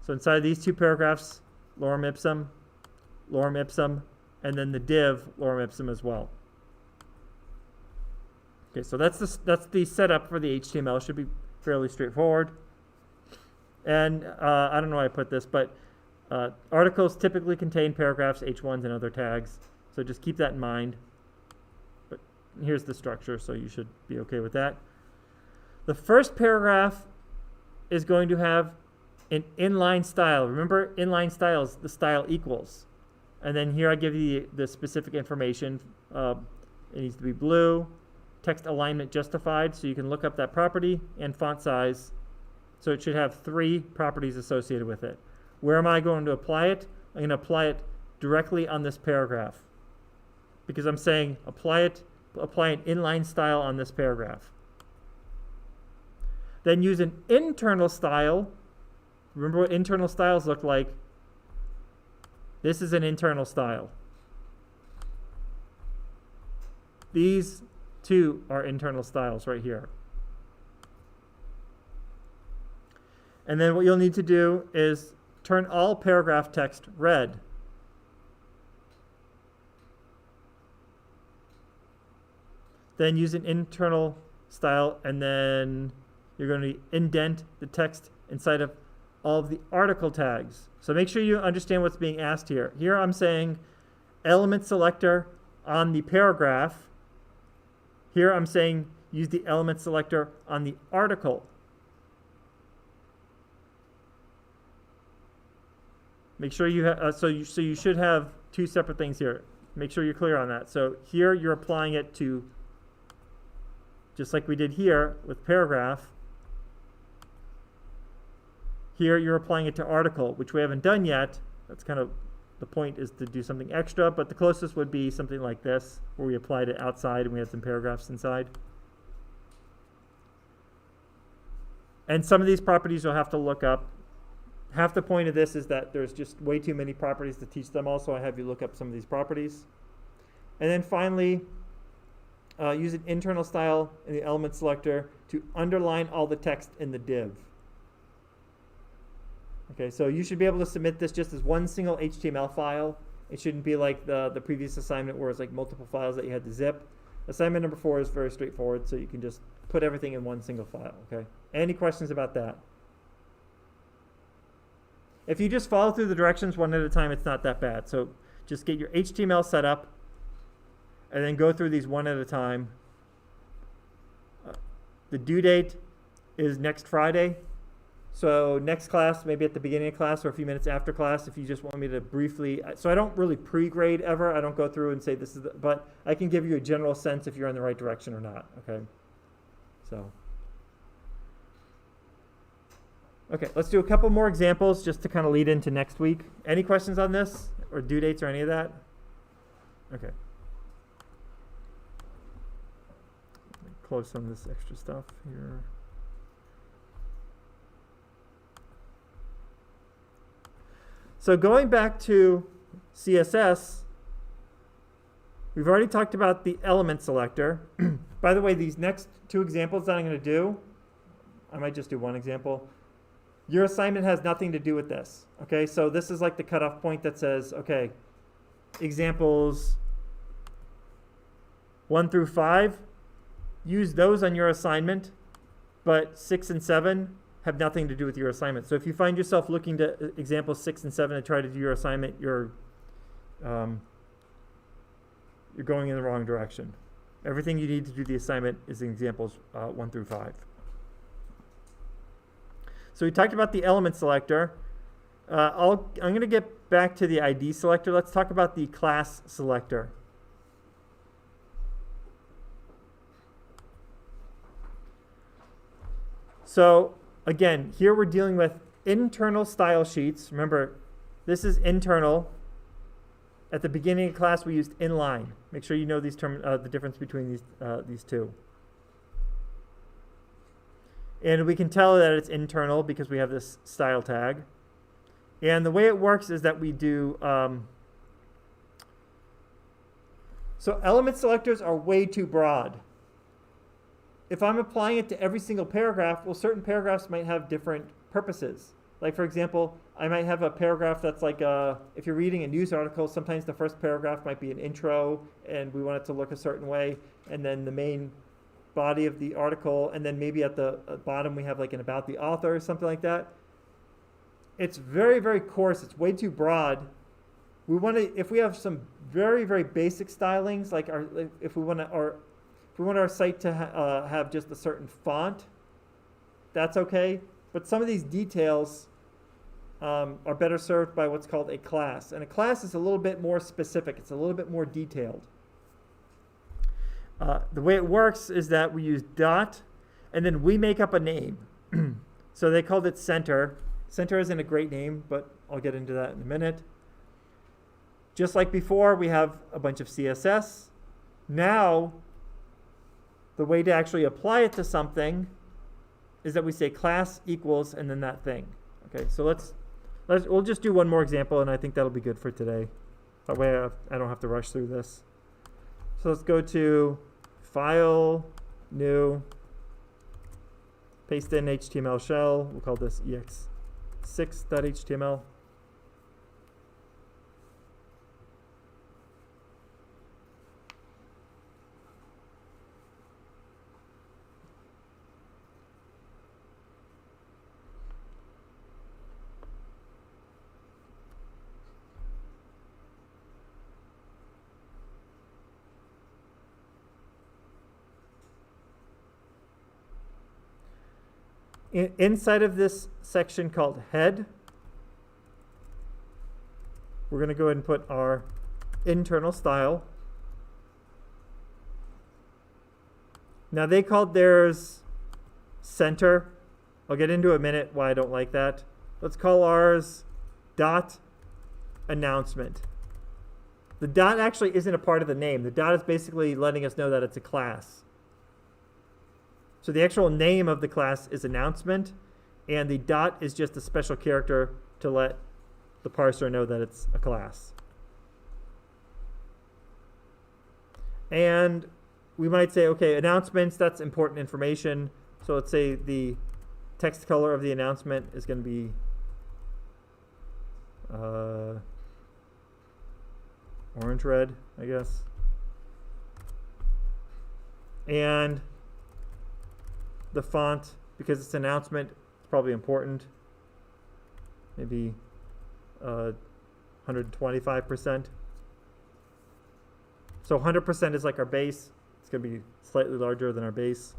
So inside of these 2 paragraphs, lorem ipsum, and then the div lorem ipsum as well. Okay, so that's the setup for the HTML. It should be fairly straightforward. And I don't know why I put this, but articles typically contain paragraphs, H1s, and other tags. So just keep that in mind. But here's the structure, so you should be okay with that. The first paragraph is going to have an inline style. Remember, inline style is the style equals. And then here I give you the specific information. It needs to be blue, text alignment justified, so you can look up that property, and font size. So it should have 3 properties associated with it. Where am I going to apply it? I'm going to apply it directly on this paragraph. Because I'm saying apply an inline style on this paragraph. Then use an internal style. Remember what internal styles look like? This is an internal style. These 2 are internal styles right here. And then what you'll need to do is turn all paragraph text red. Then use an internal style, and then you're going to indent the text inside of all of the article tags. So make sure you understand what's being asked here. Here I'm saying element selector on the paragraph. Here I'm saying use the element selector on the article. Make sure you have, so you should have 2 separate things here. Make sure you're clear on that. So here you're applying it to, just like we did here with paragraph. Here you're applying it to article, which we haven't done yet. That's kind of the point, is to do something extra, but the closest would be something like this, where we applied it outside and we had some paragraphs inside. And some of these properties you'll have to look up. Half the point of this is that there's just way too many properties to teach them all, so I have you look up some of these properties. And then finally, use an internal style in the element selector to underline all the text in the div. Okay, so you should be able to submit this just as one single HTML file. It shouldn't be like the previous assignment where it's like multiple files that you had to zip. Assignment number 4 is very straightforward, so you can just put everything in one single file. Okay. Any questions about that? If you just follow through the directions one at a time, it's not that bad. So just get your HTML set up and then go through these one at a time. The due date is next Friday. So next class, maybe at the beginning of class or a few minutes after class, if you just want me to briefly, so I don't really pre-grade ever. I don't go through and say this is, but I can give you a general sense if you're in the right direction or not. Okay. So. Okay, let's do a couple more examples just to kind of lead into next week. Any questions on this or due dates or any of that? Okay. Close some of this extra stuff here. So going back to CSS, we've already talked about the element selector. By the way, these next 2 examples that I'm going to do, I might just do one example. Your assignment has nothing to do with this. Okay, so this is like the cutoff point that says, okay, examples 1 through 5, use those on your assignment. but 6 and 7 have nothing to do with your assignment. So if you find yourself looking to examples 6 and 7 to try to do your assignment, you're going in the wrong direction. Everything you need to do the assignment is in examples 1 through 5. So we talked about the element selector. I'm going to get back to the ID selector. Let's talk about the class selector. So again, here we're dealing with internal style sheets. Remember, this is internal. At the beginning of class, we used inline. Make sure you know these the difference between these two. And we can tell that it's internal because we have this style tag. And the way it works is that we do, so element selectors are way too broad. If I'm applying it to every single paragraph, well, certain paragraphs might have different purposes. Like, for example, I might have a paragraph that's like, if you're reading a news article, sometimes the first paragraph might be an intro, and we want it to look a certain way, and then the main body of the article, and then maybe at the bottom we have like an about the author or something like that. It's very, very coarse. It's way too broad. We want to, if we have some very, very basic stylings, like if we want our site to have just a certain font, that's okay. But some of these details are better served by what's called a class. And a class is a little bit more specific. It's a little bit more detailed. The way it works is that we use dot, and then we make up a name. So they called it center. Center isn't a great name, but I'll get into that in a minute. Just like before, we have a bunch of CSS. Now, the way to actually apply it to something is that we say class equals and then that thing. Okay, so we'll just do one more example, and I think that'll be good for today. That way I don't have to rush through this. So let's go to File, New, paste in HTML shell. We'll call this ex6.html. Inside of this section called head, we're going to go ahead and put our internal style. Now they called theirs center. I'll get into a minute why I don't like that. Let's call ours dot announcement. The dot actually isn't a part of the name. The dot is basically letting us know that it's a class. So the actual name of the class is announcement, and the dot is just a special character to let the parser know that it's a class. And we might say, okay, announcements, that's important information. So let's say the text color of the announcement is going to be orange red, I guess. And the font, because it's an announcement, it's probably important. Maybe 125%. So 100% is like our base. It's going to be slightly larger than our base.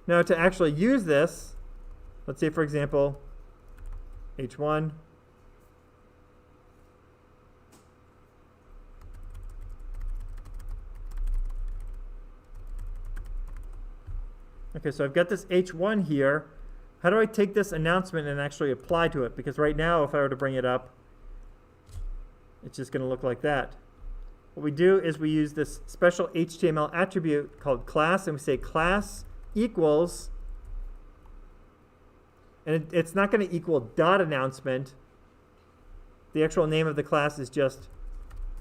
Now to actually use this, let's say for example, H1. Okay, so I've got this H1 here. How do I take this announcement and actually apply to it? Because right now, if I were to bring it up, it's just going to look like that. What we do is we use this special HTML attribute called class, and we say class equals, and it's not going to equal dot announcement. The actual name of the class is just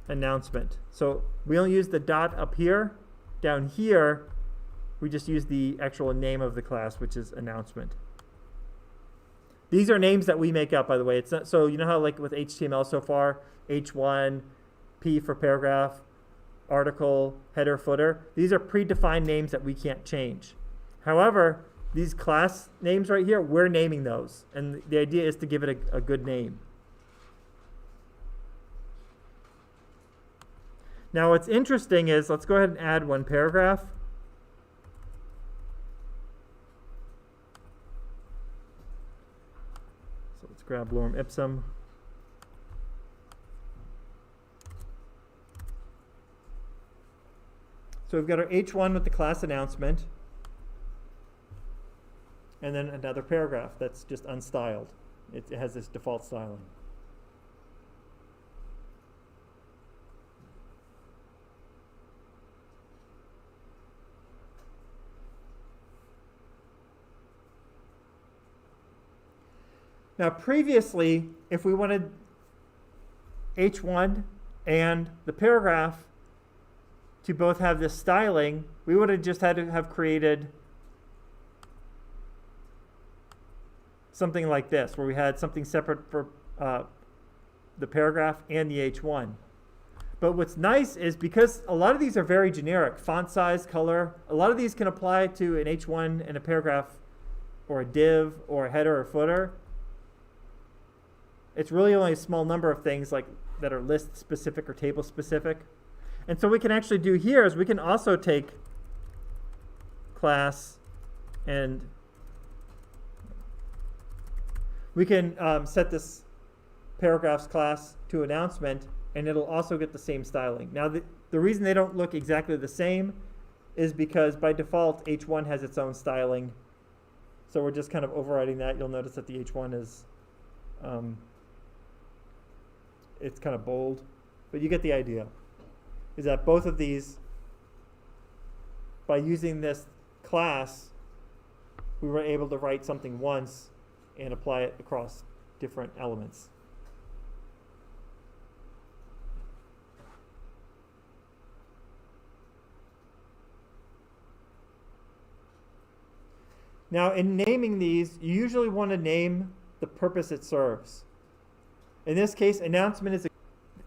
announcement. So we only use the dot up here. Down here, we just use the actual name of the class, which is announcement. These are names that we make up, by the way. It's not, so you know how like with HTML so far, H1, P for paragraph, article, header, footer. These are predefined names that we can't change. However, these class names right here, we're naming those. And the idea is to give it a good name. Now what's interesting is, let's go ahead and add one paragraph. So let's grab lorem ipsum. So we've got our H1 with the class announcement, and then another paragraph that's just unstyled. It has this default styling. Now previously, if we wanted H1 and the paragraph to both have this styling, we would have just had to have created something like this, where we had something separate for the paragraph and the H1. But what's nice is, because a lot of these are very generic, font size, color, a lot of these can apply to an H1 and a paragraph, or a div, or a header or footer. It's really only a small number of things like that are list specific or table specific. And so what we can actually do here is we can also take class and we can set this paragraphs class to announcement, and it'll also get the same styling. Now the reason they don't look exactly the same is because by default H1 has its own styling. So we're just kind of overriding that. You'll notice that the H1 is it's kind of bold, but you get the idea. Is that both of these, by using this class, we were able to write something once and apply it across different elements. Now, in naming these, you usually want to name the purpose it serves. In this case, announcement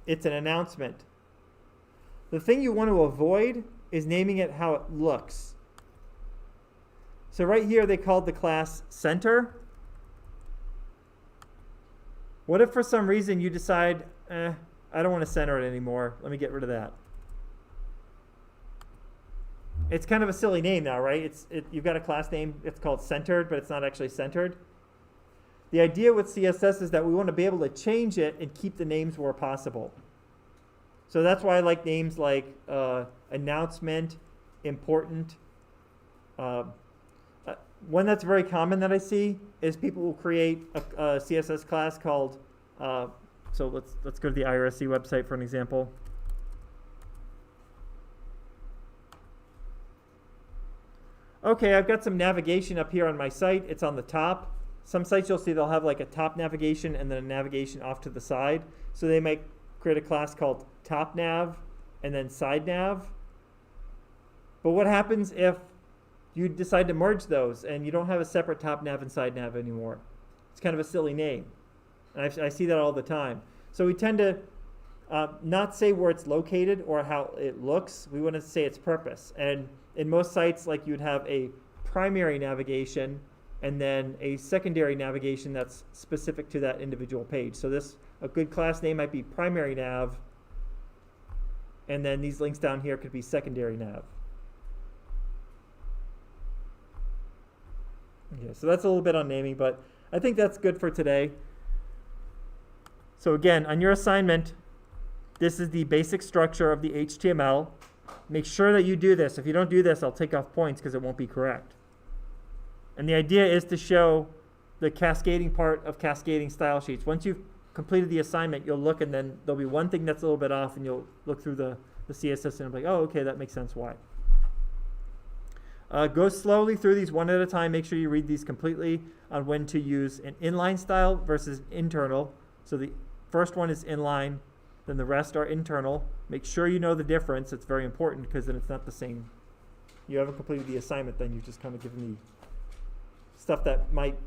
it's an announcement. The thing you want to avoid is naming it how it looks. So right here they called the class center. What if for some reason you decide, I don't want to center it anymore. Let me get rid of that. It's kind of a silly name now, right? You've got a class name, it's called centered, but it's not actually centered. The idea with CSS is that we want to be able to change it and keep the names where possible. So that's why I like names like announcement, important. One that's very common that I see is people will create a CSS class called, so let's go to the IRC website for an example. Okay, I've got some navigation up here on my site. It's on the top. Some sites you'll see they'll have like a top navigation and then a navigation off to the side. So they might create a class called top nav and then side nav. But what happens if you decide to merge those and you don't have a separate top nav and side nav anymore? It's kind of a silly name. And I see that all the time. So we tend to not say where it's located or how it looks. We want to say its purpose. And in most sites, like you'd have a primary navigation and then a secondary navigation that's specific to that individual page. So a good class name might be primary nav, and then these links down here could be secondary nav. Okay, so that's a little bit on naming, but I think that's good for today. So again, on your assignment, this is the basic structure of the HTML. Make sure that you do this. If you don't do this, I'll take off points because it won't be correct. And the idea is to show the cascading part of cascading style sheets. Once you've completed the assignment, you'll look and then there'll be one thing that's a little bit off and you'll look through the CSS and be like, oh, okay, that makes sense, why. Go slowly through these one at a time. Make sure you read these completely on when to use an inline style versus internal. So the first one is inline, then the rest are internal. Make sure you know the difference. It's very important because then it's not the same. You haven't completed the assignment, then you've just kind of given me stuff that might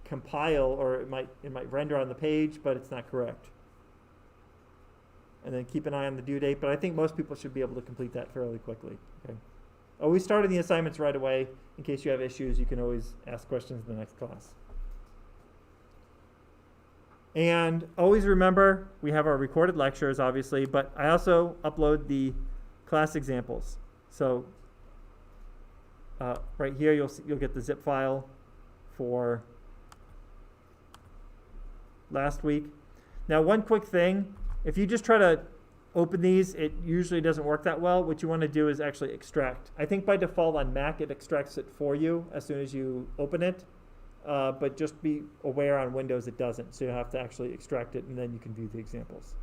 compile or it might render on the page, but it's not correct. and then keep an eye on the due date, but I think most people should be able to complete that fairly quickly. Okay. Always starting the assignments right away. In case you have issues, you can always ask questions in the next class. And always remember, we have our recorded lectures, obviously, but I also upload the class examples. So right here, you'll get the zip file for last week. Now, one quick thing, if you just try to open these, it usually doesn't work that well. What you want to do is actually extract. I think by default on Mac, it extracts it for you as soon as you open it. But just be aware on Windows it doesn't. So you have to actually extract it, and then you can view the examples.